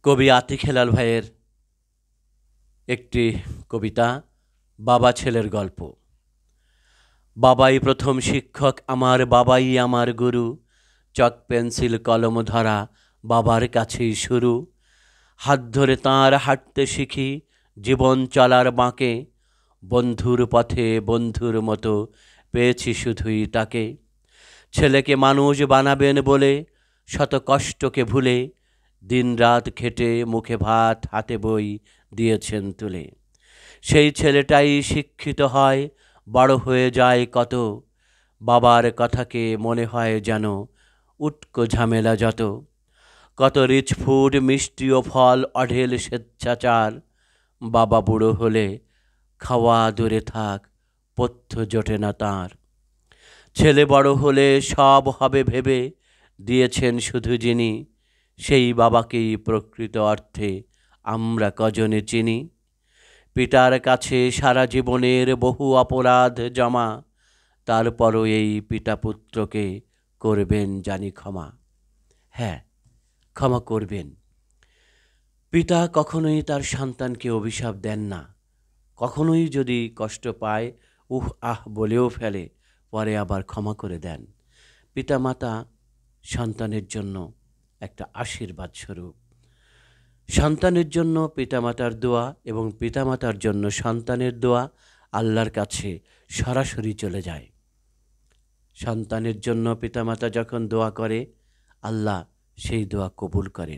কবি আতিক হেলাল ভাইয়ের একটি কবিতা, বাবা ছেলের গল্প। বাবাই প্রথম শিক্ষক আমার, বাবাই আমার গুরু। চক পেন্সিল কলম ধরা বাবার কাছেই শুরু। হাত ধরে তাঁর হাঁটতে শিখি জীবন চলার বাঁকে। বন্ধুর পথে বন্ধুর মতো পেয়েছি শুধুই তাকে। ছেলেকে মানুষ বানাবেন বলে শত কষ্টকে ভুলে দিনরাত খেটে মুখে ভাত হাতে বই দিয়েছেন তুলে। সেই ছেলেটাই শিক্ষিত হয়, বড় হয়ে যায় কত। বাবার কথাকে মনে হয় যেন উটকো ঝামেলা যত। কত রিচ ফুড মিষ্টি ও ফল অঢেল স্বেচ্ছাচার। বাবা বুড়ো হলে খাওয়া দূরে থাক, পথ্য জোটে না তাঁর। ছেলে বড় হলে সব হবে ভেবে দিয়েছেন শুধু যিনি, সেই বাবাকেই প্রকৃত অর্থে আমরা কজনে চিনি। পিতার কাছে সারা জীবনের বহু অপরাধ জমা, তারপরও এই পিতা পুত্রকে করবেন জানি ক্ষমা। হ্যাঁ, ক্ষমা করবেন। পিতা কখনোই তার সন্তানকে অভিশাপ দেন না। কখনোই যদি কষ্ট পায় উহ আহ বলেও ফেলে, পরে আবার ক্ষমা করে দেন। পিতামাতা সন্তানের জন্য একটা আশীর্বাদ স্বরূপ। সন্তানের জন্য পিতামাতার দোয়া এবং পিতামাতার জন্য সন্তানের দোয়া আল্লাহর কাছে সরাসরি চলে যায়। সন্তানের জন্য পিতামাতা যখন দোয়া করে, আল্লাহ সেই দোয়া কবুল করেন।